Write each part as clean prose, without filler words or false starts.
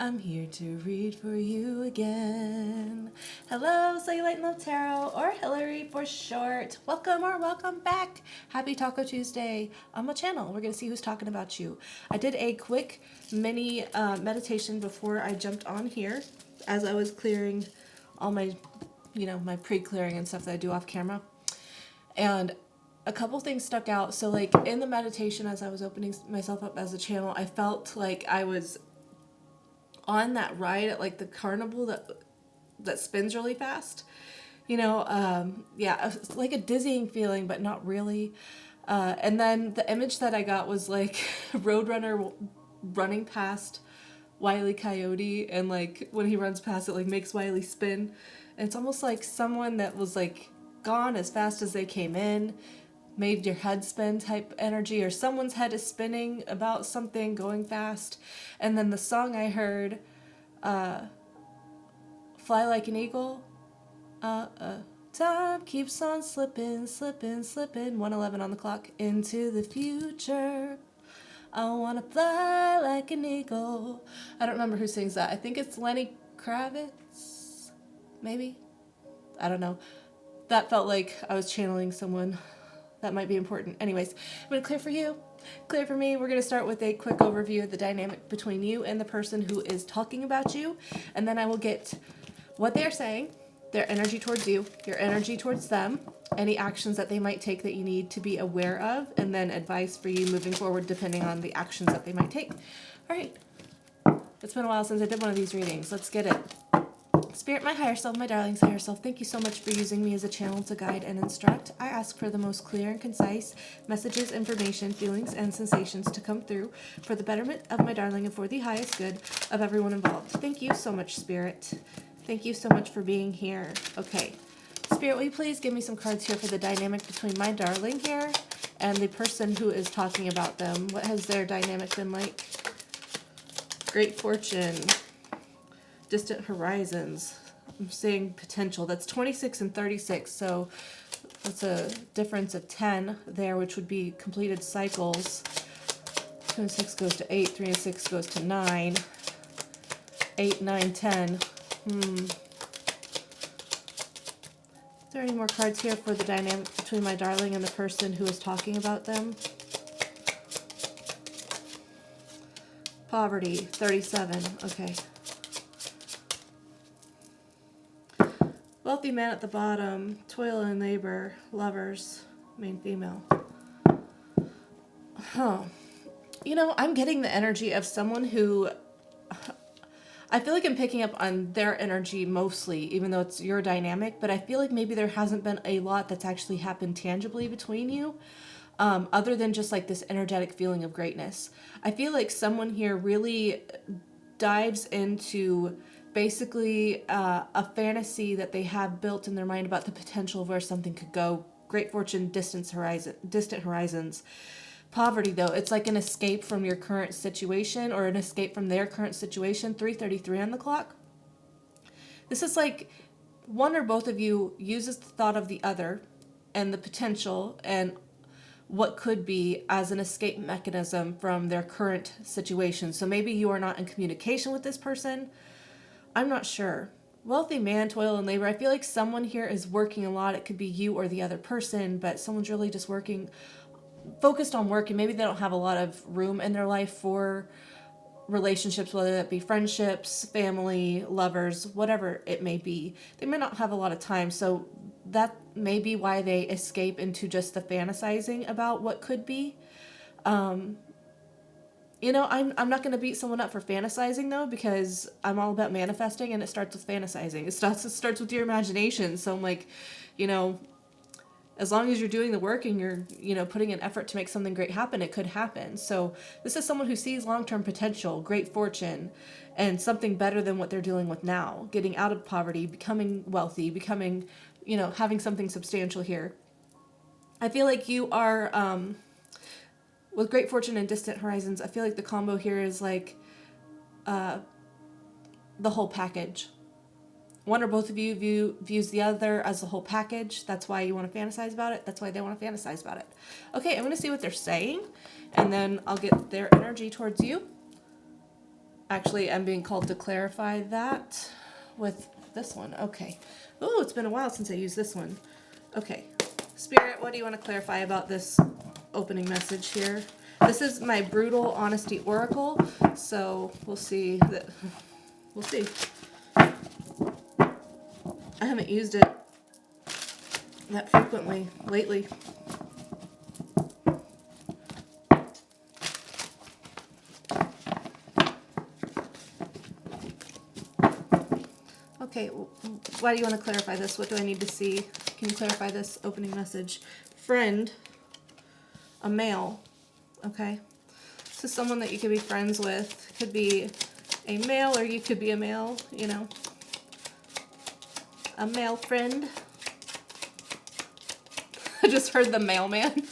I'm here to read for you again. Hello, Cellulite and Love Tarot, or Hillary for short. Welcome or welcome back. Happy Taco Tuesday on my channel. We're going to see who's talking about you. I did a quick mini meditation before I jumped on here as I was clearing all my, my pre-clearing and stuff that I do off camera. And a couple things stuck out. So like in the meditation, as I was opening myself up as a channel, I felt like I was on that ride at like the carnival that spins really fast. It's like a dizzying feeling, but not really. And then the image that I got was like Roadrunner running past Wile E. Coyote, and like when he runs past it, like makes Wile spin. And it's almost like someone that was like gone as fast as they came in, made your head spin type energy, or someone's head is spinning about something going fast. And then the song I heard, Fly Like an Eagle, time keeps on slipping, 1:11 on the clock, into the future. I wanna fly like an eagle. I don't remember who sings that. I think it's Lenny Kravitz, maybe? I don't know. That felt like I was channeling someone that might be important. Anyways, I'm going to clear for you, clear for me. We're going to start with a quick overview of the dynamic between you and the person who is talking about you. And then I will get what they're saying, their energy towards you, your energy towards them, any actions that they might take that you need to be aware of, and then advice for you moving forward depending on the actions that they might take. All right. It's been a while since I did one of these readings. Let's get it. Spirit, my higher self, my darling's higher self, thank you so much for using me as a channel to guide and instruct. I ask for the most clear and concise messages, information, feelings, and sensations to come through for the betterment of my darling and for the highest good of everyone involved. Thank you so much, Spirit. Thank you so much for being here. Okay. Spirit, will you please give me some cards here for the dynamic between my darling here and the person who is talking about them? What has their dynamic been like? Great fortune. Distant horizons. I'm saying potential. That's 26 and 36, so that's a difference of 10 there, which would be completed cycles. 2 and 6 goes to 8, 3 and 6 goes to 9, 8, 9, 10. Is there any more cards here for the dynamic between my darling and the person who is talking about them? Poverty, 37. Okay. Wealthy man at the bottom, toil and labor, lovers, main female. I'm getting the energy of someone who, I feel like I'm picking up on their energy mostly, even though it's your dynamic, but I feel like maybe there hasn't been a lot that's actually happened tangibly between you, other than just like this energetic feeling of greatness. I feel like someone here really dives into basically a fantasy that they have built in their mind about the potential of where something could go. Great fortune, distant horizons. Poverty, though, it's like an escape from your current situation, or an escape from their current situation. 3:33 on the clock. This is like one or both of you uses the thought of the other and the potential and what could be as an escape mechanism from their current situation. So maybe you are not in communication with this person. I'm not sure. Wealthy man, toil and labor. I feel like someone here is working a lot. It could be you or the other person, but someone's really just working, focused on work, and maybe they don't have a lot of room in their life for relationships, whether that be friendships, family, lovers, whatever it may be. They may not have a lot of time, so that may be why they escape into just the fantasizing about what could be. I'm not going to beat someone up for fantasizing, though, because I'm all about manifesting, and it starts with fantasizing. It starts with your imagination. So I'm like, as long as you're doing the work and you're, putting an effort to make something great happen, it could happen. So this is someone who sees long-term potential, great fortune, and something better than what they're dealing with now. Getting out of poverty, becoming wealthy, becoming, having something substantial here. I feel like you are... with great fortune and distant horizons, I feel like the combo here is like the whole package. One or both of you views the other as the whole package. That's why you want to fantasize about it. That's why they want to fantasize about it. Okay, I'm going to see what they're saying, and then I'll get their energy towards you. Actually, I'm being called to clarify that with this one. Okay. Oh, it's been a while since I used this one. Okay. Spirit, what do you want to clarify about this opening message here? This is my brutal honesty oracle, so we'll see. We'll see. I haven't used it that frequently lately. Okay, why do you want to clarify this? What do I need to see? Can you clarify this opening message? Friend, a male, okay? This is someone that you could be friends with. Could be a male or you could be a male, you know. A male friend. I just heard the mailman.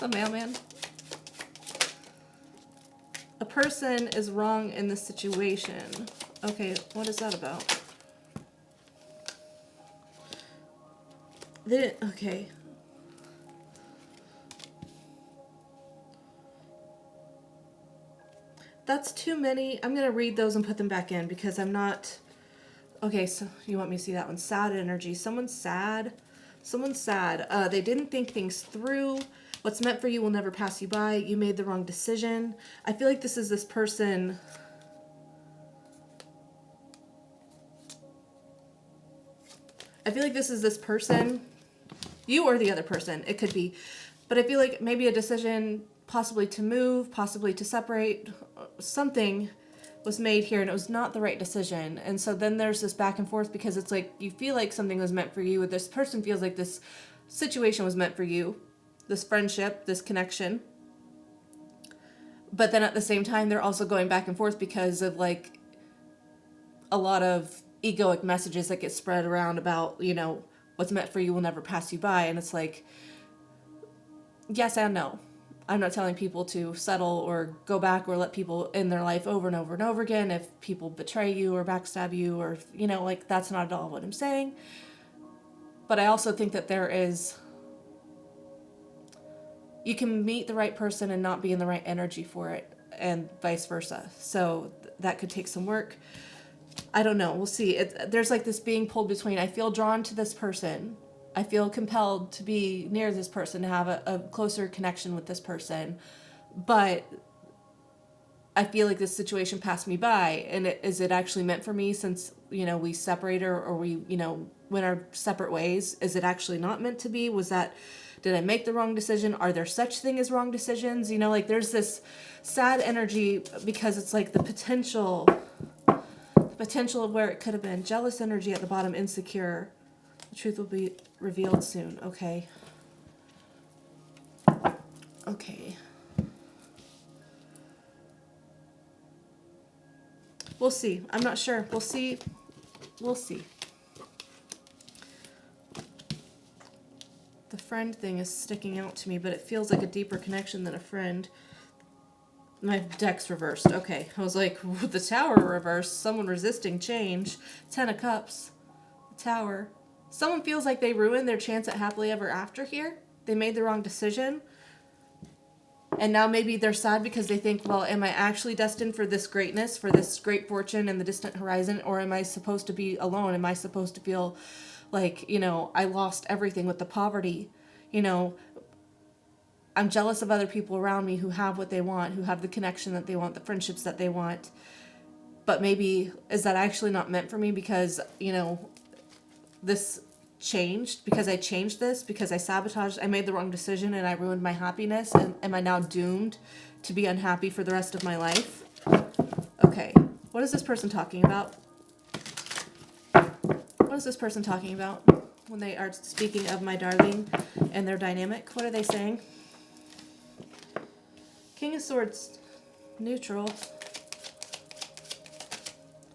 The mailman. A person is wrong in this situation. Okay, what is that about? Okay. That's too many. I'm going to read those and put them back in because I'm not... Okay, so you want me to see that one? Sad energy. Someone's sad. Someone's sad. They didn't think things through. What's meant for you will never pass you by. You made the wrong decision. I feel like this is this person... I feel like this is this person, you or the other person, it could be, but I feel like maybe a decision possibly to move, possibly to separate, something was made here and it was not the right decision. And so then there's this back and forth because it's like you feel like something was meant for you, this person feels like this situation was meant for you, this friendship, this connection. But then at the same time, they're also going back and forth because of like a lot of egoic messages that get spread around about, you know, what's meant for you will never pass you by. And it's like, yes and no. I'm not telling people to settle or go back or let people in their life over and over and over again if people betray you or backstab you or, you know, like that's not at all what I'm saying. But I also think that there is, you can meet the right person and not be in the right energy for it and vice versa. So that could take some work. I don't know. We'll see. There's like this being pulled between. I feel drawn to this person. I feel compelled to be near this person, to have a closer connection with this person. But I feel like this situation passed me by. And is it actually meant for me since, you know, we separated or we, you know, went our separate ways? Is it actually not meant to be? Did I make the wrong decision? Are there such thing as wrong decisions? You know, like there's this sad energy because it's like the potential of where it could have been. Jealous energy at the bottom, insecure. The truth will be revealed soon. Okay. Okay. We'll see. I'm not sure. We'll see. We'll see. The friend thing is sticking out to me, but it feels like a deeper connection than a friend. My deck's reversed. Okay. I was like, the tower reversed. Someone resisting change. 10 of Cups. The tower. Someone feels like they ruined their chance at happily ever after here. They made the wrong decision. And now maybe they're sad because they think, well, am I actually destined for this greatness, for this great fortune in the distant horizon? Or am I supposed to be alone? Am I supposed to feel like, you know, I lost everything with the poverty? You know, I'm jealous of other people around me who have what they want, who have the connection that they want, the friendships that they want. But maybe, is that actually not meant for me because, you know, this changed, because I changed this, because I sabotaged, I made the wrong decision and I ruined my happiness, and am I now doomed to be unhappy for the rest of my life? Okay, what is this person talking about? What is this person talking about when they are speaking of my darling and their dynamic? What are they saying? King of Swords, neutral.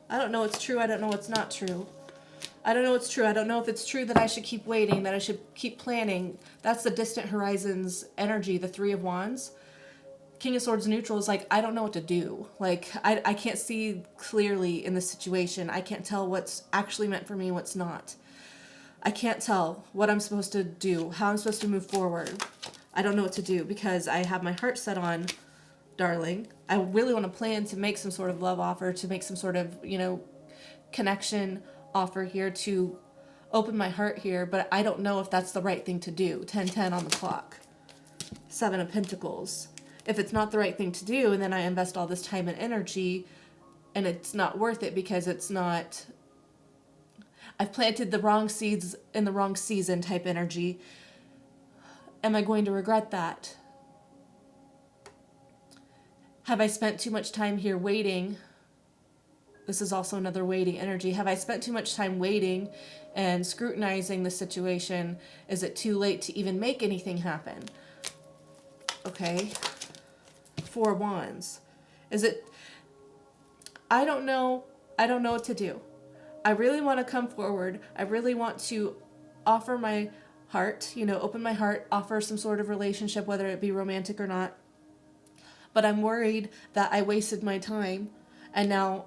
I don't know what's true. I don't know what's not true. I don't know what's true. I don't know if it's true that I should keep waiting, that I should keep planning. That's the distant horizons energy, the Three of Wands. King of Swords neutral is like, I don't know what to do. Like, I can't see clearly in this situation. I can't tell what's actually meant for me and what's not. I can't tell what I'm supposed to do, how I'm supposed to move forward. I don't know what to do because I have my heart set on darling, I really want to plan to make some sort of love offer, to make some sort of, connection offer here, to open my heart here, but I don't know if that's the right thing to do. 10:10 on the clock. 7 of Pentacles. If it's not the right thing to do, and then I invest all this time and energy, and it's not worth it because I've planted the wrong seeds in the wrong season type energy, am I going to regret that? Have I spent too much time here waiting? This is also another waiting energy. Have I spent too much time waiting and scrutinizing the situation? Is it too late to even make anything happen? Okay. 4 Wands. I don't know what to do. I really want to come forward. I really want to offer my heart, open my heart, offer some sort of relationship, whether it be romantic or not. But I'm worried that I wasted my time and now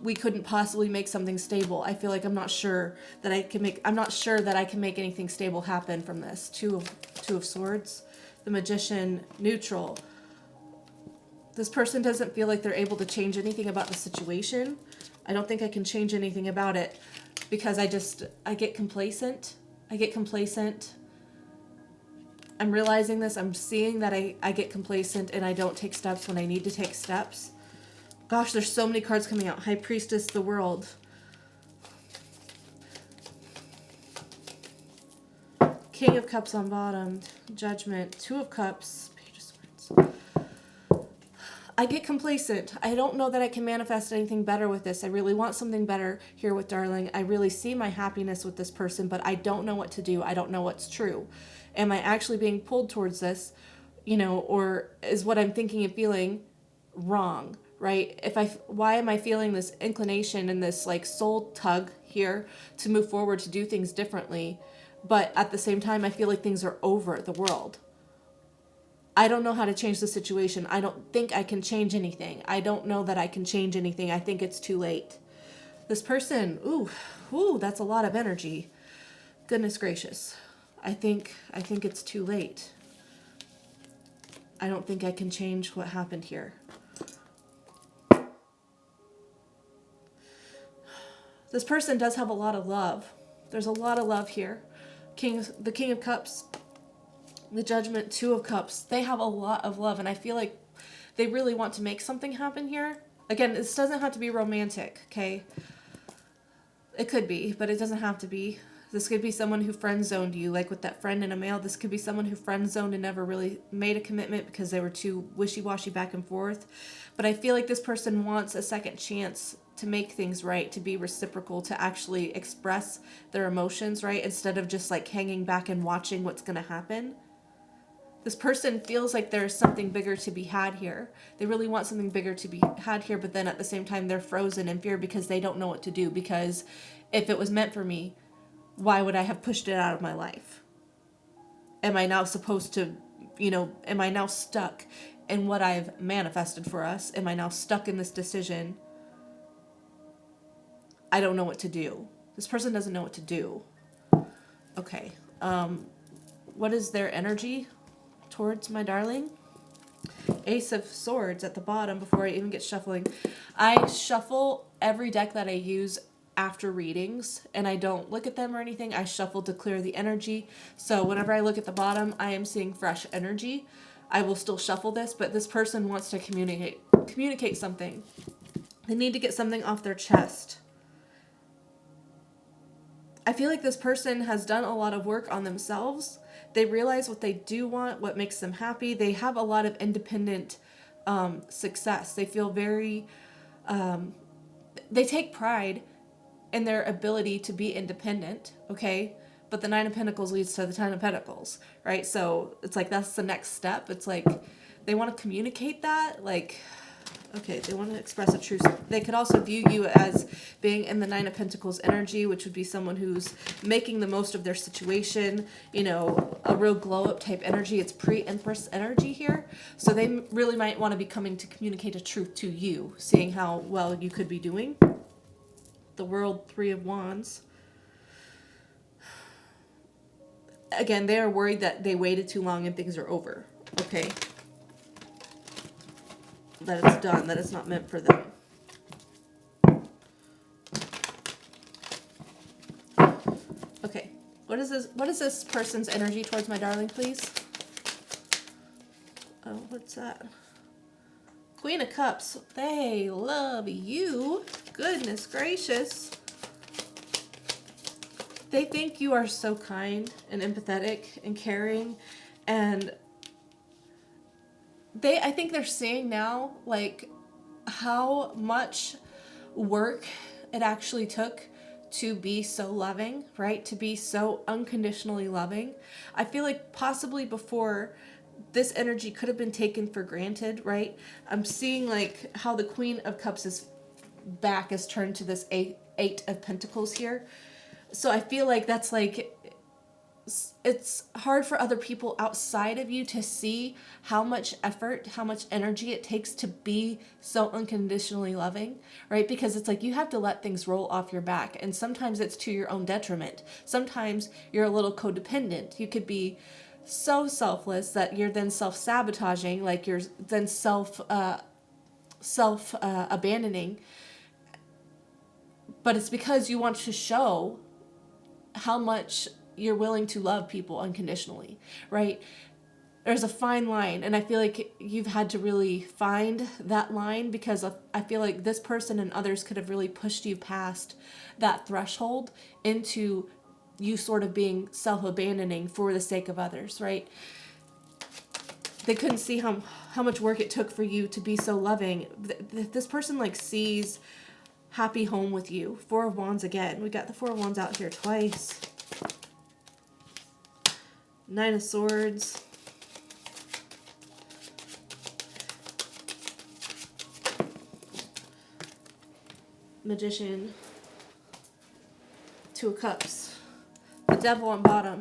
we couldn't possibly make something stable. I feel like I'm not sure that I can make anything stable happen from this. Two of Swords, the Magician, neutral. This person doesn't feel like they're able to change anything about the situation. I don't think I can change anything about it because I get complacent. I'm realizing this. I'm seeing that I get complacent and I don't take steps when I need to take steps. Gosh, there's so many cards coming out. High Priestess, the World. King of Cups on bottom. Judgment. 2 of Cups. Page of Swords. I get complacent. I don't know that I can manifest anything better with this. I really want something better here with Darling. I really see my happiness with this person, but I don't know what to do. I don't know what's true. Am I actually being pulled towards this? Or is what I'm thinking and feeling wrong? Right? Why am I feeling this inclination and this like soul tug here to move forward, to do things differently? But at the same time, I feel like things are over the world. I don't know how to change the situation. I don't think I can change anything. I don't know that I can change anything. I think it's too late. This person, ooh, that's a lot of energy. Goodness gracious. I think it's too late. I don't think I can change what happened here. This person does have a lot of love. There's a lot of love here. The King of Cups, the Judgment, 2 of Cups. They have a lot of love, and I feel like they really want to make something happen here. Again, this doesn't have to be romantic, okay? It could be, but it doesn't have to be. This could be someone who friend-zoned you, like with that friend in a mail. This could be someone who friend-zoned and never really made a commitment because they were too wishy-washy back and forth. But I feel like this person wants a second chance to make things right, to be reciprocal, to actually express their emotions, right? Instead of just like hanging back and watching what's going to happen. This person feels like there's something bigger to be had here. They really want something bigger to be had here, but then at the same time, they're frozen in fear because they don't know what to do. Because if it was meant for me, why would I have pushed it out of my life? Am I now supposed to, am I now stuck in what I've manifested for us? Am I now stuck in this decision? I don't know what to do. This person doesn't know what to do. Okay. What is their energy towards my darling? Ace of Swords at the bottom before I even get shuffling. I shuffle every deck that I use after readings, and I don't look at them or anything. I shuffle to clear the energy. So whenever I look at the bottom, I am seeing fresh energy. I will still shuffle this, but this person wants to communicate something. They need to get something off their chest. I feel like this person has done a lot of work on themselves. They realize what they do want, what makes them happy. They have a lot of independent success. They feel very, they take pride in their ability to be independent, okay? But the 9 of Pentacles leads to the 10 of Pentacles, right? So it's like that's the next step. It's like they want to communicate that, like, okay, they want to express a truth. They could also view you as being in the 9 of Pentacles energy, which would be someone who's making the most of their situation, a real glow-up type energy. It's pre-Empress energy here. So they really might want to be coming to communicate a truth to you, seeing how well you could be doing. The World, 3 of Wands. Again, they are worried that they waited too long and things are over. Okay. that it's done, that it's not meant for them. Okay, what is this person's energy towards my darling, please? Oh, what's that? Queen of Cups. They love you. Goodness gracious. They think you are so kind and empathetic and caring, and I think they're seeing now, like, how much work it actually took to be so loving, right? To be so unconditionally loving. I feel like possibly before, this energy could have been taken for granted, right? I'm seeing like how the Queen of Cups' back is turned to this eight of Pentacles here. So I feel like that's like, it's hard for other people outside of you to see how much effort, how much energy it takes to be so unconditionally loving, right? Because it's like you have to let things roll off your back, and sometimes it's to your own detriment. Sometimes you're a little codependent. You could be so selfless that you're then self-sabotaging, like you're then abandoning. But it's because you want to show how much you're willing to love people unconditionally, right? There's a fine line, and I feel like you've had to really find that line, because I feel like this person and others could have really pushed you past that threshold into you sort of being self-abandoning for the sake of others, right? They couldn't see how much work it took for you to be so loving. This person like sees happy home with you. Four of Wands again. We got the Four of Wands out here twice. Nine of Swords. Magician. Two of Cups. The Devil on bottom.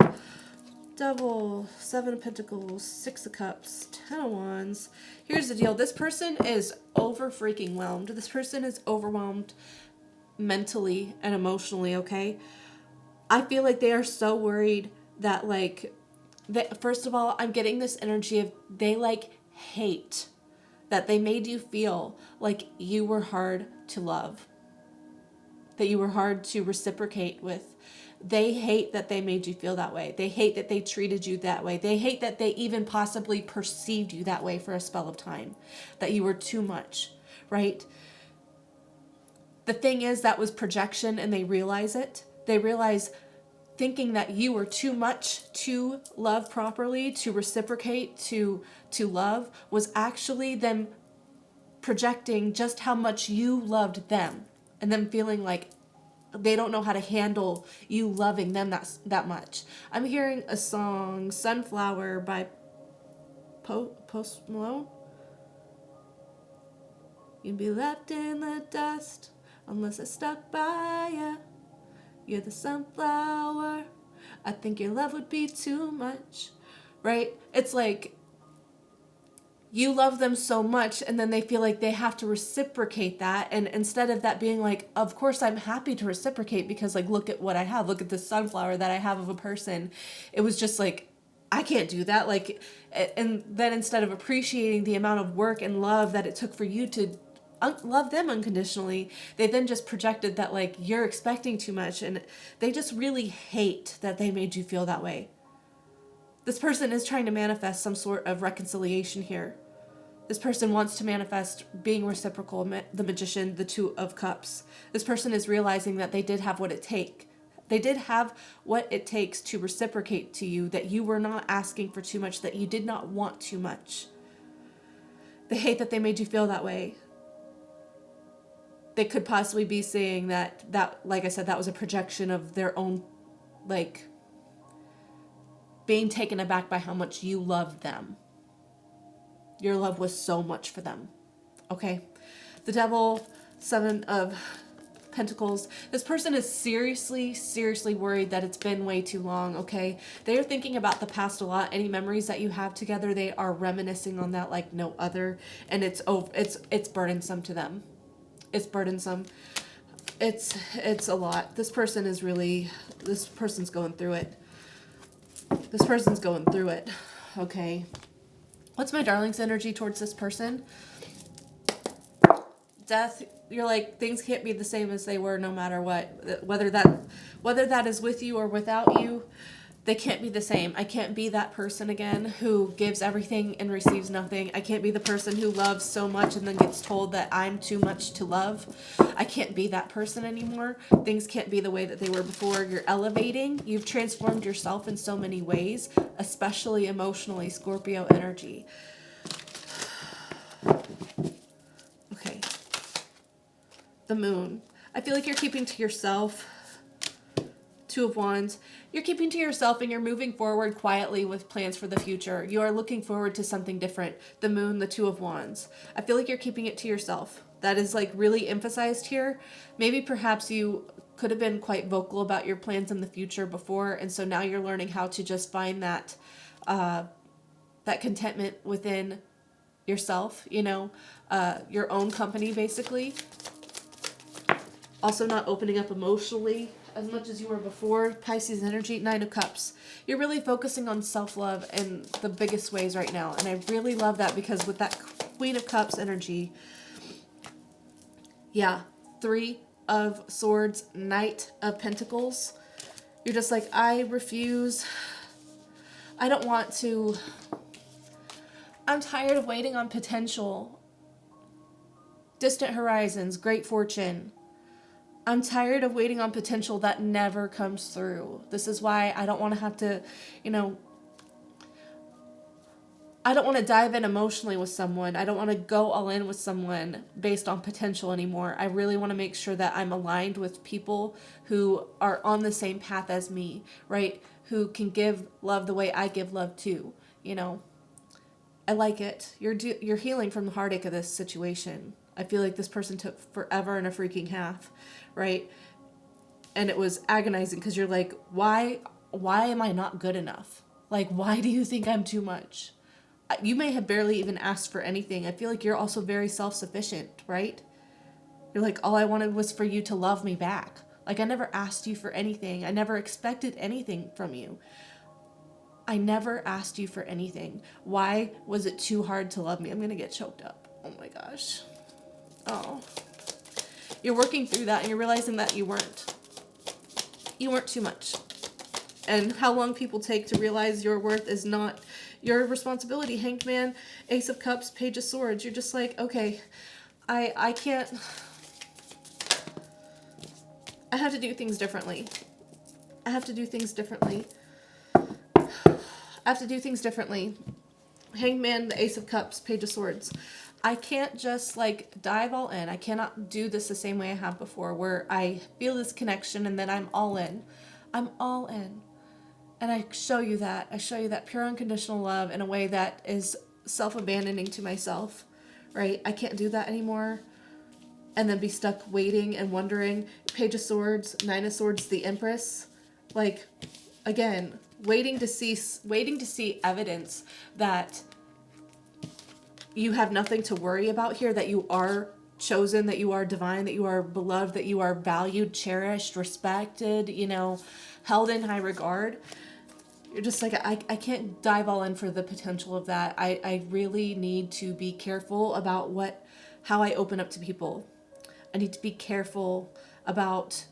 Devil, Seven of Pentacles, Six of Cups, Ten of Wands. Here's the deal. This person is over-freaking-whelmed. This person is overwhelmed mentally and emotionally, okay? I feel like they are so worried that, like, first of all, I'm getting this energy of they, like, hate that they made you feel like you were hard to love, that you were hard to reciprocate with. They hate that they made you feel that way. They hate that they treated you that way. They hate that they even possibly perceived you that way for a spell of time, that you were too much, right? The thing is, that was projection, and they realize it. They realize thinking that you were too much to love properly, to reciprocate, to love, was actually them projecting just how much you loved them, and them feeling like they don't know how to handle you loving them that much. I'm hearing a song, Sunflower, by Post Malone. You'd be left in the dust unless I stuck by ya. You're the sunflower. I think your love would be too much, right? It's like you love them so much, and then they feel like they have to reciprocate that. And instead of that being like, of course I'm happy to reciprocate, because like, look at what I have. Look at this sunflower that I have of a person. It was just like, I can't do that. Like, and then instead of appreciating the amount of work and love that it took for you to love them unconditionally, they then just projected that like you're expecting too much, and they just really hate that they made you feel that way. This person is trying to manifest some sort of reconciliation here. This person wants to manifest being reciprocal, the Magician, the Two of Cups. This person is realizing that they did have what it takes. They did have what it takes to reciprocate to you, that you were not asking for too much, that you did not want too much. They hate that they made you feel that way. They could possibly be saying that, like I said, that was a projection of their own, like, being taken aback by how much you loved them. Your love was so much for them. Okay? The Devil, Seven of Pentacles. This person is seriously worried that it's been way too long, okay? They are thinking about the past a lot. Any memories that you have together, they are reminiscing on that like no other. And it's burdensome to them. It's burdensome. It's a lot. This person's going through it. This person's going through it. Okay. What's my darling's energy towards this person? Death, you're like, things can't be the same as they were no matter what. Whether that is with you or without you, they can't be the same. I can't be that person again who gives everything and receives nothing. I can't be the person who loves so much and then gets told that I'm too much to love. I can't be that person anymore. Things can't be the way that they were before. You're elevating. You've transformed yourself in so many ways, especially emotionally, Scorpio energy. Okay. The moon. I feel like you're keeping to yourself. Two of Wands. You're keeping to yourself and you're moving forward quietly with plans for the future. You are looking forward to something different. The moon, the Two of Wands. I feel like you're keeping it to yourself. That is like really emphasized here. Maybe perhaps you could have been quite vocal about your plans in the future before, and so now you're learning how to just find that that contentment within yourself, you know, your own company basically. Also not opening up emotionally as much as you were before. Pisces energy, Nine of Cups. You're really focusing on self-love in the biggest ways right now. And I really love that because with that Queen of Cups energy, yeah, Three of Swords, Knight of Pentacles. You're just like, I refuse. I don't want to. I'm tired of waiting on potential. Distant horizons, great fortune. I'm tired of waiting on potential that never comes through. This is why I don't want to have to, you know, I don't want to dive in emotionally with someone. I don't want to go all in with someone based on potential anymore. I really want to make sure that I'm aligned with people who are on the same path as me, right? Who can give love the way I give love too, you know. I like it. You're healing from the heartache of this situation. I feel like this person took forever and a freaking half, right? And it was agonizing because you're like, why am I not good enough? Like, why do you think I'm too much? You may have barely even asked for anything. I feel like you're also very self-sufficient, right? You're like, all I wanted was for you to love me back. Like, I never asked you for anything. I never expected anything from you. I never asked you for anything. Why was it too hard to love me? I'm going to get choked up. Oh my gosh. Oh. You're working through that and you're realizing that you weren't. You weren't too much. And how long people take to realize your worth is not your responsibility. Hanged Man, Ace of Cups, Page of Swords. You're just like, okay, I can't. I have to do things differently. I have to do things differently. I have to do things differently. Hanged Man, the Ace of Cups, Page of Swords. I can't just like dive all in. I cannot do this the same way I have before, where I feel this connection and then I'm all in. I'm all in. And I show you that. I show you that pure unconditional love in a way that is self-abandoning to myself, right? I can't do that anymore. And then be stuck waiting and wondering. Page of Swords, Nine of Swords, the Empress. Like, again, waiting to see evidence that you have nothing to worry about here, that you are chosen, that you are divine, that you are beloved, that you are valued, cherished, respected, you know, held in high regard. You're just like, I can't dive all in for the potential of that. I really need to be careful about how I open up to people. I need to be careful about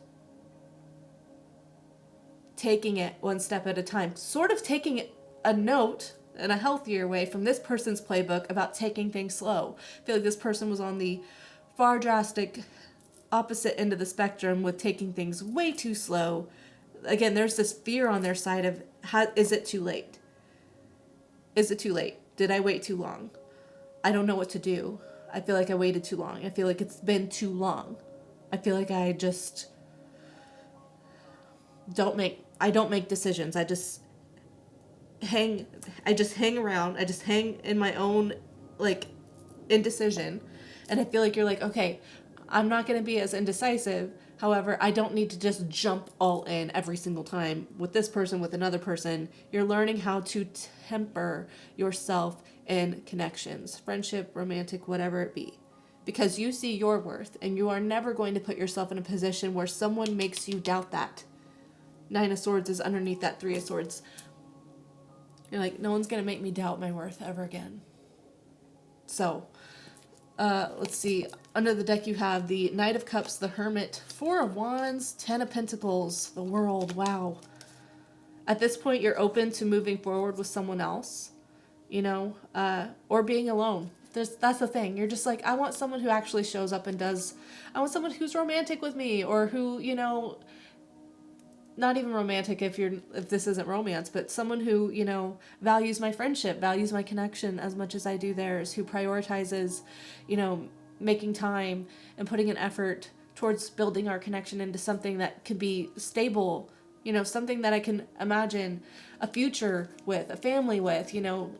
taking it one step at a time. Sort of taking a note in a healthier way from this person's playbook about taking things slow. I feel like this person was on the far drastic opposite end of the spectrum with taking things way too slow. Again, there's this fear on their side of, is it too late? Is it too late? Did I wait too long? I don't know what to do. I feel like I waited too long. I feel like it's been too long. I feel like I just don't make decisions. I just hang around. I just hang in my own like indecision. And I feel like you're like, okay, I'm not going to be as indecisive. However, I don't need to just jump all in every single time with this person, with another person. You're learning how to temper yourself in connections, friendship, romantic, whatever it be. Because you see your worth and you are never going to put yourself in a position where someone makes you doubt that. Nine of Swords is underneath that Three of Swords. You're like, no one's going to make me doubt my worth ever again. So, Let's see. Under the deck you have the Knight of Cups, the Hermit, Four of Wands, Ten of Pentacles, the World. Wow. At this point, you're open to moving forward with someone else, you know, or being alone. That's the thing. You're just like, I want someone who actually shows up and does. I want someone who's romantic with me, or who, you know, not even romantic if this isn't romance, but someone who, you know, values my friendship, values my connection as much as I do theirs, who prioritizes, you know, making time and putting an effort towards building our connection into something that could be stable, you know, something that I can imagine a future with, a family with, you know,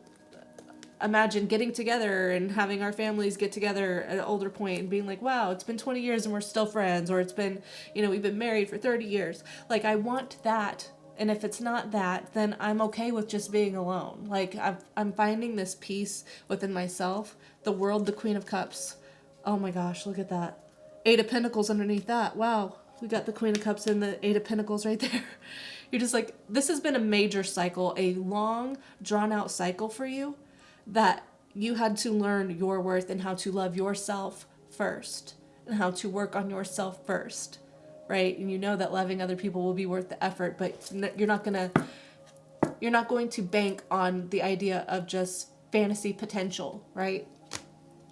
imagine getting together and having our families get together at an older point and being like, wow, it's been 20 years and we're still friends, or it's been, you know, we've been married for 30 years. Like, I want that. And if it's not that, then I'm okay with just being alone. Like, I'm finding this peace within myself. The World, the Queen of Cups. Oh my gosh, look at that. Eight of Pentacles underneath that. Wow. We got the Queen of Cups and the Eight of Pentacles right there. You're just like, this has been a major cycle, a long, drawn out cycle for you, that you had to learn your worth and how to love yourself first and how to work on yourself first, right? And you know that loving other people will be worth the effort, but you're not going to bank on the idea of just fantasy potential, right?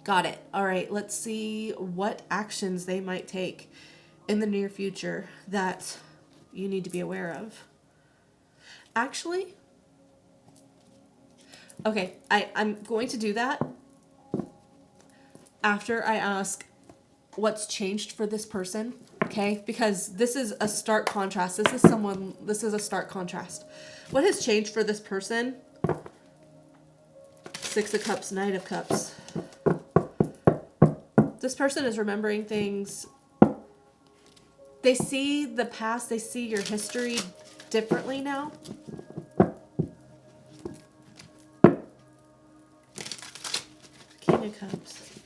Got it. All right, let's see what actions they might take in the near future that you need to be aware of. Actually, okay, I'm going to do that after I ask what's changed for this person, okay? Because this is a stark contrast. This is a stark contrast. What has changed for this person? Six of Cups, Knight of Cups. This person is remembering things. They see the past, they see your history differently now. King of Cups.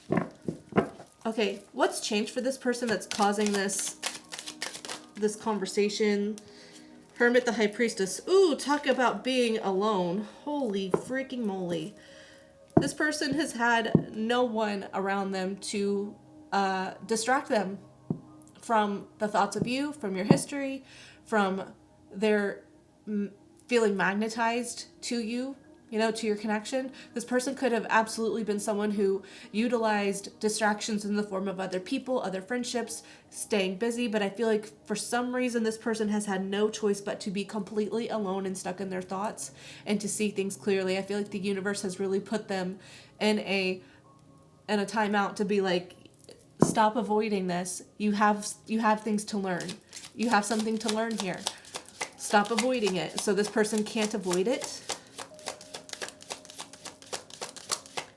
Okay, what's changed for this person that's causing this conversation? Hermit, the High Priestess. Ooh, talk about being alone. Holy freaking moly. This person has had no one around them to distract them from the thoughts of you, from your history, from their feeling magnetized to you, you know, to your connection. This person could have absolutely been someone who utilized distractions in the form of other people, other friendships, staying busy. But I feel like for some reason, this person has had no choice but to be completely alone and stuck in their thoughts and to see things clearly. I feel like the universe has really put them in a timeout to be like, stop avoiding this. You have things to learn. You have something to learn here. Stop avoiding it. So this person can't avoid it.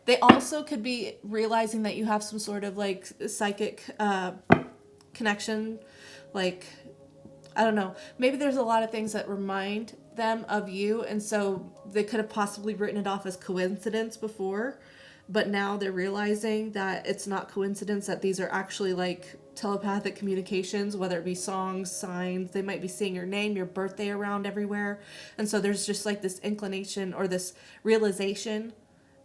They also could be realizing that you have some sort of like psychic connection. Like, I don't know. Maybe there's a lot of things that remind them of you. And so they could have possibly written it off as coincidence before. But now they're realizing that it's not coincidence, that these are actually like telepathic communications, whether it be songs, signs. They might be seeing your name, your birthday around everywhere. And so there's just like this inclination or this realization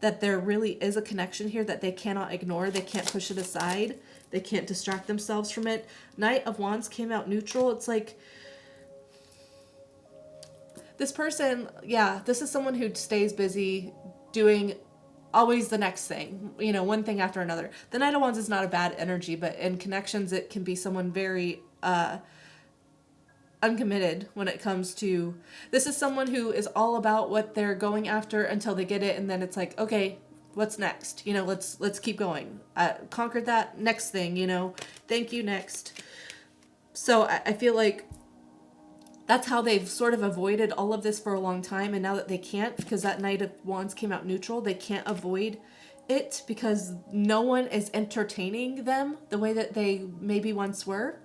that there really is a connection here that they cannot ignore. They can't push it aside. They can't distract themselves from it. Knight of Wands came out neutral. It's like, this person, yeah, this is someone who stays busy doing always the next thing, you know, one thing after another. The Knight of Wands is not a bad energy, but in connections, it can be someone very uncommitted when it comes to, this is someone who is all about what they're going after until they get it, and then it's like, okay, what's next? You know, let's keep going. Conquered that, next thing, you know, thank you, next. So I feel like that's how they've sort of avoided all of this for a long time, and now that they can't, because that Knight of Wands came out neutral, they can't avoid it because no one is entertaining them the way that they maybe once were.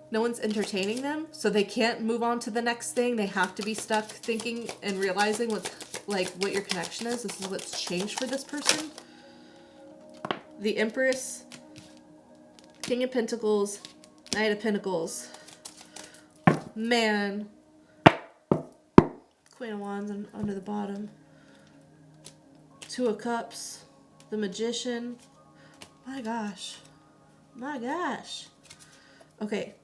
No one's entertaining them, so they can't move on to the next thing. They have to be stuck thinking and realizing what your connection is. This is what's changed for this person. The Empress, King of Pentacles, Knight of Pentacles. Man. Queen of Wands under the bottom. Two of Cups, the Magician. My gosh. My gosh. Okay.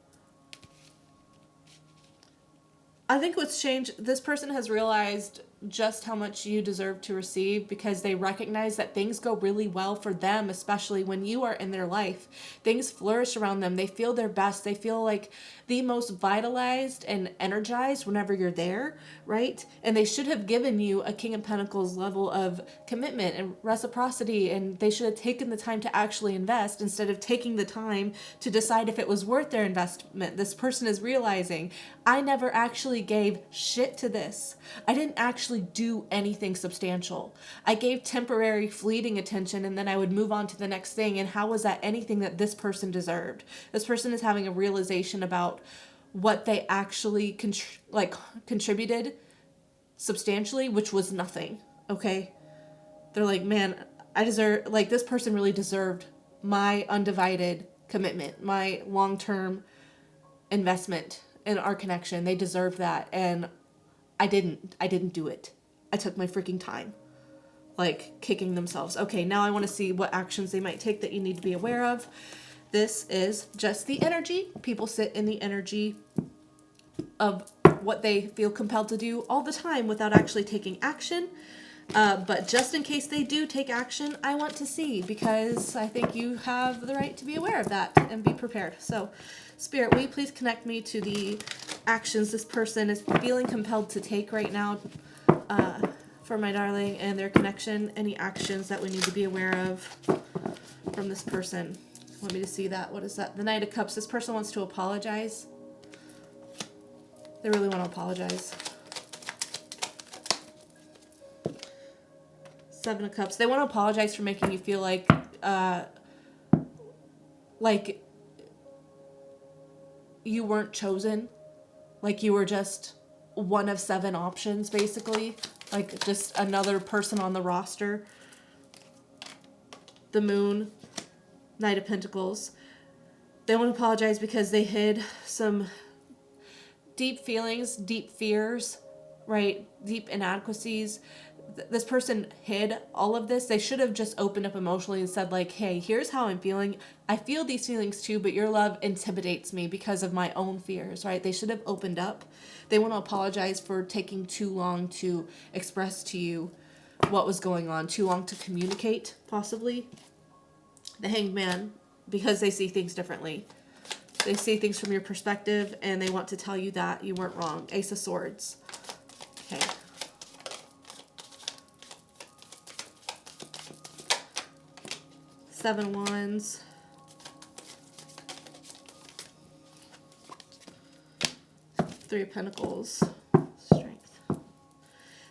I think what's changed, this person has realized just how much you deserve to receive because they recognize that things go really well for them, especially when you are in their life. Things flourish around them. They feel their best. They feel like the most vitalized and energized whenever you're there, right? And they should have given you a King of Pentacles level of commitment and reciprocity, and they should have taken the time to actually invest instead of taking the time to decide if it was worth their investment. This person is realizing, I never actually gave shit to this. I didn't actually do anything substantial. I gave temporary, fleeting attention, and then I would move on to the next thing. And how was that anything that this person deserved? This person is having a realization about what they actually contributed substantially, which was nothing. Okay? They're like, man, I deserve, like, this person really deserved my undivided commitment, my long-term investment in our connection. They deserve that, and I didn't do it. I took my freaking time. Like, kicking themselves. Okay, now I want to see what actions they might take that you need to be aware of. This is just the energy. People sit in the energy of what they feel compelled to do all the time without actually taking action. But just in case they do take action, I want to see, because I think you have the right to be aware of that and be prepared. So, Spirit, will you please connect me to the actions this person is feeling compelled to take right now for my darling and their connection? Any actions that we need to be aware of from this person? Want me to see that? What is that? The Knight of Cups. This person wants to apologize. They really want to apologize. Seven of Cups. They want to apologize for making you feel like you weren't chosen. Like you were just one of 7 options, basically. Like just another person on the roster. The Moon. Knight of Pentacles. They want to apologize because they hid some deep feelings, deep fears, right? Deep inadequacies. This person hid all of this. They should have just opened up emotionally and said, like, hey, here's how I'm feeling. I feel these feelings too, but your love intimidates me because of my own fears, right? They should have opened up. They want to apologize for taking too long to express to you what was going on, too long to communicate, possibly. The Hanged Man, because they see things differently. They see things from your perspective, and they want to tell you that you weren't wrong. Ace of Swords. Okay. Seven of Wands. Three of Pentacles. Strength.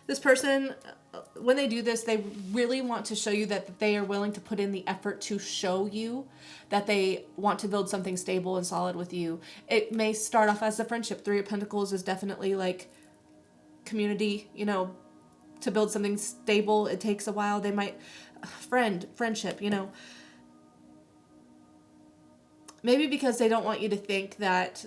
This person, when they do this, they really want to show you that they are willing to put in the effort to show you that they want to build something stable and solid with you. It may start off as a friendship. Three of Pentacles is definitely like community, you know, to build something stable. It takes a while. They might, friendship, you know. Maybe because they don't want you to think that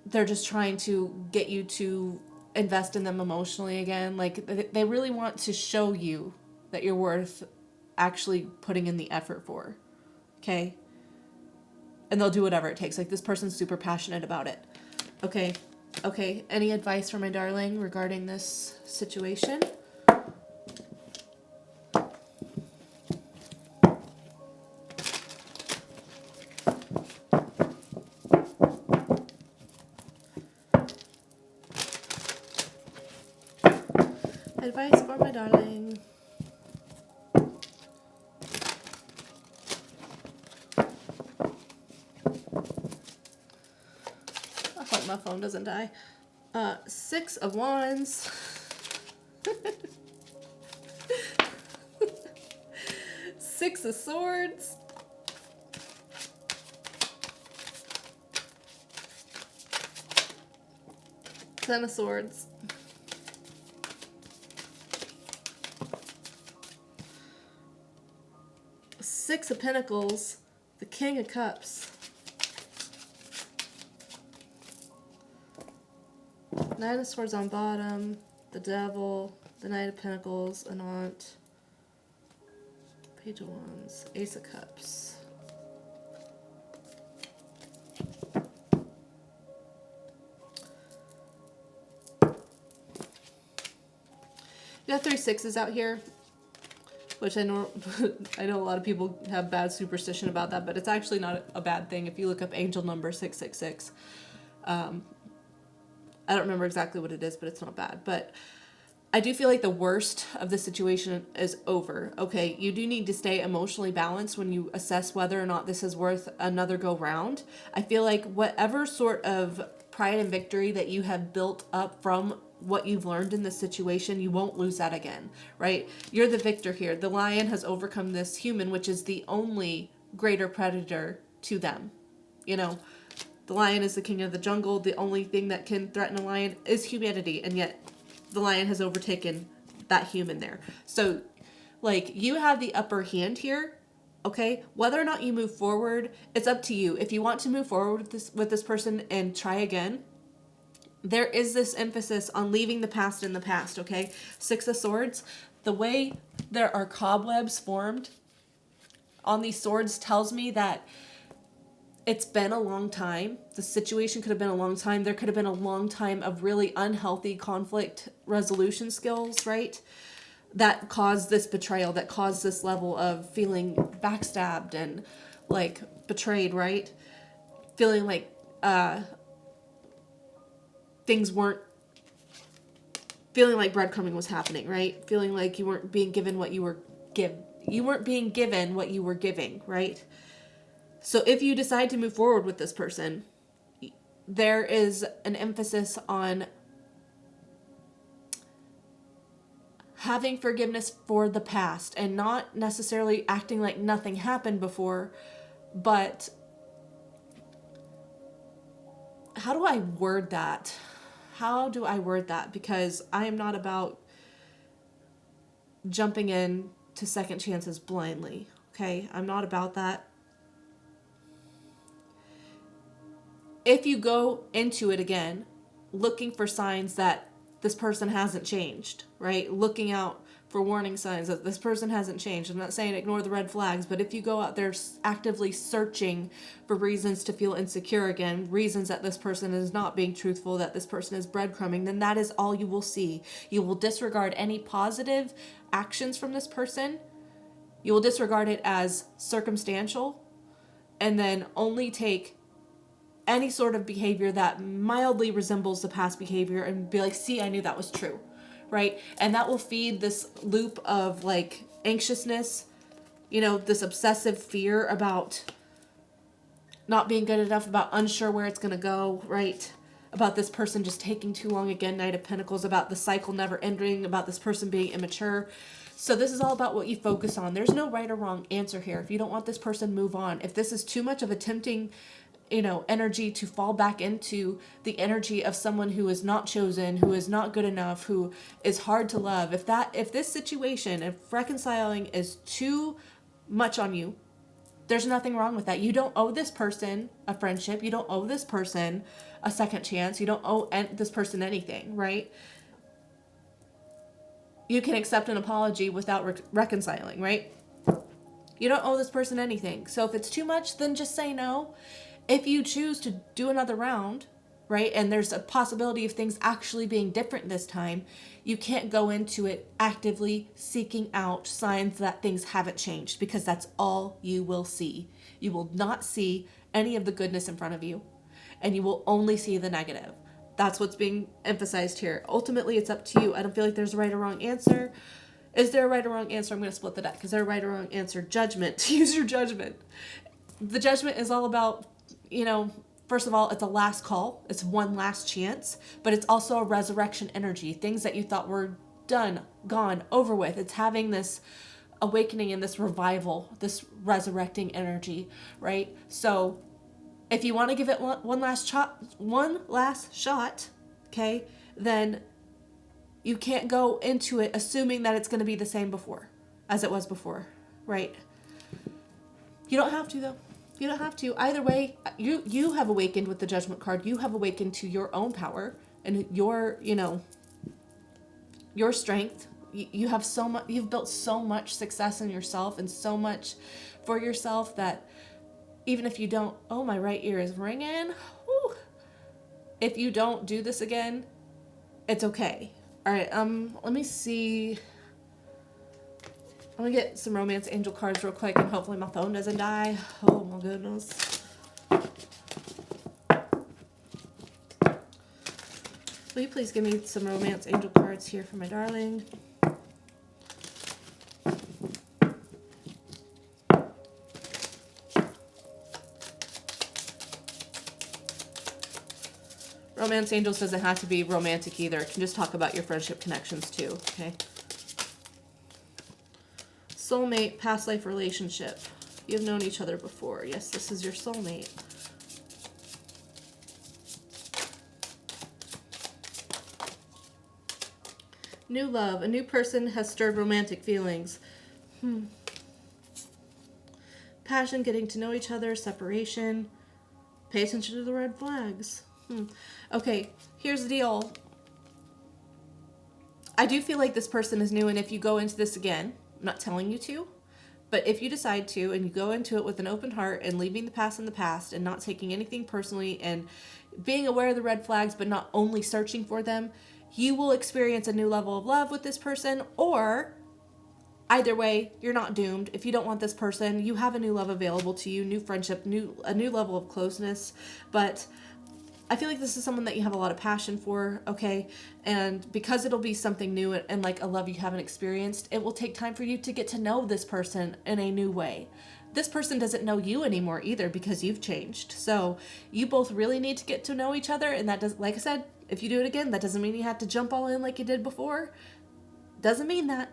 they're just trying to get you to invest in them emotionally again. Like, they really want to show you that you're worth actually putting in the effort for. Okay? And they'll do whatever it takes. Like, this person's super passionate about it. Okay. Okay. Any advice for my darling regarding this situation? Advice for my darling. I hope my phone doesn't die. Six of Wands. Six of Swords. Ten of Swords. Six of Pentacles, the King of Cups, Nine of Swords on bottom, the Devil, the Knight of Pentacles, an Aunt, Page of Wands, Ace of Cups. You got 3 sixes out here, which I know I know a lot of people have bad superstition about that, but it's actually not a bad thing if you look up angel number 666. I don't remember exactly what it is, but it's not bad. But I do feel like the worst of the situation is over. Okay, you do need to stay emotionally balanced when you assess whether or not this is worth another go round. I feel like whatever sort of pride and victory that you have built up from what you've learned in this situation, you won't lose that again, right? You're the victor here. The lion has overcome this human, which is the only greater predator to them. You know, the lion is the king of the jungle. The only thing that can threaten a lion is humanity, and yet the lion has overtaken that human there. So, like, you have the upper hand here, okay? Whether or not you move forward, it's up to you. If you want to move forward with this person and try again, there is this emphasis on leaving the past in the past, okay? 6 of Swords, the way there are cobwebs formed on these swords tells me that it's been a long time. The situation could have been a long time. There could have been a long time of really unhealthy conflict resolution skills, right? That caused this betrayal, that caused this level of feeling backstabbed and like betrayed, right? Feeling like things weren't, feeling like breadcrumbing was happening, right? Feeling like you weren't being given what you were you weren't being given what you were giving, right? So if you decide to move forward with this person, there is an emphasis on having forgiveness for the past and not necessarily acting like nothing happened before, but how do I word that? How do I word that? Because I am not about jumping in to second chances blindly, okay? I'm not about that. If you go into it again, looking for signs that this person hasn't changed, right? Looking out for warning signs that this person hasn't changed. I'm not saying ignore the red flags, but if you go out there actively searching for reasons to feel insecure again, reasons that this person is not being truthful, that this person is breadcrumbing, then that is all you will see. You will disregard any positive actions from this person. You will disregard it as circumstantial, and then only take any sort of behavior that mildly resembles the past behavior and be like, see, I knew that was true, right? And that will feed this loop of like anxiousness, you know, this obsessive fear about not being good enough, about unsure where it's going to go, right? About this person just taking too long again, Knight of Pentacles, about the cycle never ending, about this person being immature. So this is all about what you focus on. There's no right or wrong answer here. If you don't want this person, move on. If this is too much of a tempting, you know, energy to fall back into the energy of someone who is not chosen, who is not good enough, who is hard to love, if this situation, if reconciling is too much on you, there's nothing wrong with that. You don't owe this person a friendship. You don't owe this person a second chance. You don't owe this person anything, right? You can accept an apology without reconciling, right? You don't owe this person anything. So if it's too much, then just say no. If you choose to do another round, right, and there's a possibility of things actually being different this time, you can't go into it actively seeking out signs that things haven't changed, because that's all you will see. You will not see any of the goodness in front of you, and you will only see the negative. That's what's being emphasized here. Ultimately, it's up to you. I don't feel like there's a right or wrong answer. Is there a right or wrong answer? I'm going to split the deck. Is there a right or wrong answer? Judgment. Use your judgment. The judgment is all about, you know, first of all, it's a last call. It's one last chance, but it's also a resurrection energy. Things that you thought were done, gone, over with. It's having this awakening and this revival, this resurrecting energy, right? So if you want to give it one last shot, okay, then you can't go into it assuming that it's going to be the same as it was before, right? You don't have to, though. You don't have to. Either way, you have awakened with the Judgment card. You have awakened to your own power and your, you know, your strength, you have so much, you've built so much success in yourself and so much for yourself that even if you don't, oh, my right ear is ringing. Whew. If you don't do this again, it's okay. All right, let me see. I'm gonna get some romance angel cards real quick, and hopefully my phone doesn't die. Oh my goodness. Will you please give me some romance angel cards here for my darling? Romance angels doesn't have to be romantic either. It can just talk about your friendship connections too, okay? Soulmate, past life relationship. You've known each other before. Yes, this is your soulmate. New love. A new person has stirred romantic feelings. Passion, getting to know each other, separation. Pay attention to the red flags. Okay, here's the deal. I do feel like this person is new, and if you go into this again, I'm not telling you to, but if you decide to and you go into it with an open heart and leaving the past in the past and not taking anything personally and being aware of the red flags but not only searching for them, you will experience a new level of love with this person, or either way, you're not doomed. If you don't want this person, you have a new love available to you, new friendship, a new level of closeness. But I feel like this is someone that you have a lot of passion for, okay? And because it'll be something new and like a love you haven't experienced, it will take time for you to get to know this person in a new way. This person doesn't know you anymore either because you've changed. So you both really need to get to know each other. And that does, like I said, if you do it again, that doesn't mean you have to jump all in like you did before. Doesn't mean that.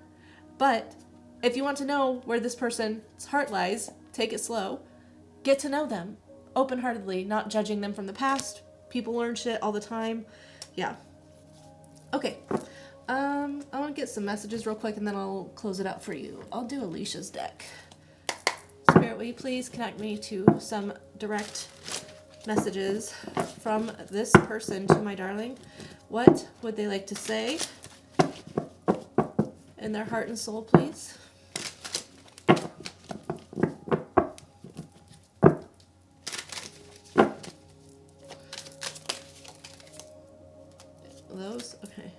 But if you want to know where this person's heart lies, take it slow. Get to know them open-heartedly, not judging them from the past. People learn shit all the time. Yeah. Okay. I want to get some messages real quick and then I'll close it out for you. I'll do Alicia's deck. Spirit, will you please connect me to some direct messages from this person to my darling? What would they like to say in their heart and soul, please? Those? Okay.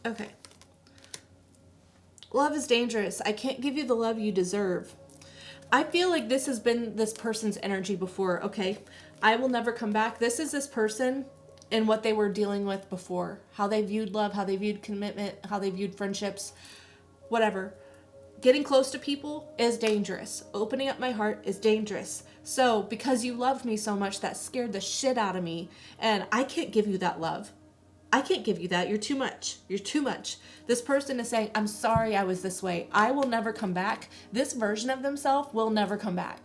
Okay. Love is dangerous. I can't give you the love you deserve. I feel like this has been this person's energy before, okay? I will never come back. This is this person and what they were dealing with before. How they viewed love, how they viewed commitment, how they viewed friendships, whatever. Getting close to people is dangerous. Opening up my heart is dangerous. So because you loved me so much, that scared the shit out of me. And I can't give you that love. I can't give you that. You're too much. You're too much. This person is saying, I'm sorry I was this way. I will never come back. This version of themselves will never come back.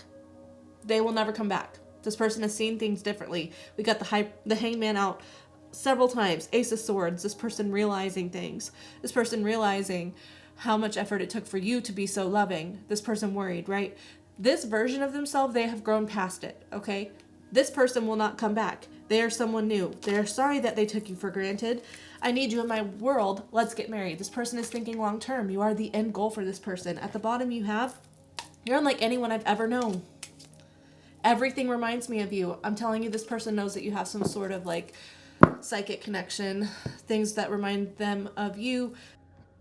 They will never come back. This person has seen things differently. We got the hangman out several times. Ace of Swords. This person realizing things. This person realizing how much effort it took for you to be so loving. This person worried, right? This version of themselves, they have grown past it, okay? This person will not come back. They are someone new. They are sorry that they took you for granted. I need you in my world. Let's get married. This person is thinking long term. You are the end goal for this person. At the bottom you're unlike anyone I've ever known. Everything reminds me of you. I'm telling you, this person knows that you have some sort of like psychic connection, things that remind them of you.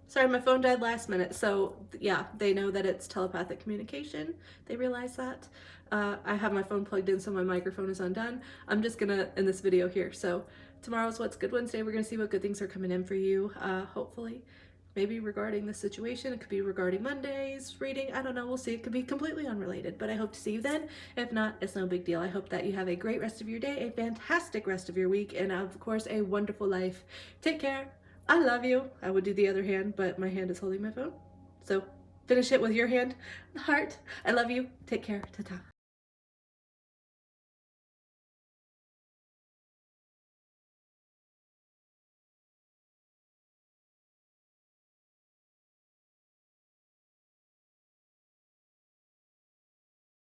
Sorry, my phone died last minute. So yeah, they know that it's telepathic communication. They realize that. I have my phone plugged in so my microphone is undone. I'm just gonna end this video here. So tomorrow's What's Good Wednesday. We're gonna see what good things are coming in for you. Hopefully, maybe regarding this situation. It could be regarding Monday's reading. I don't know. We'll see. It could be completely unrelated, but I hope to see you then. If not, it's no big deal. I hope that you have a great rest of your day, a fantastic rest of your week, and of course, a wonderful life. Take care. I love you. I would do the other hand, but my hand is holding my phone. So finish it with your hand, the heart. I love you. Take care. Ta-ta.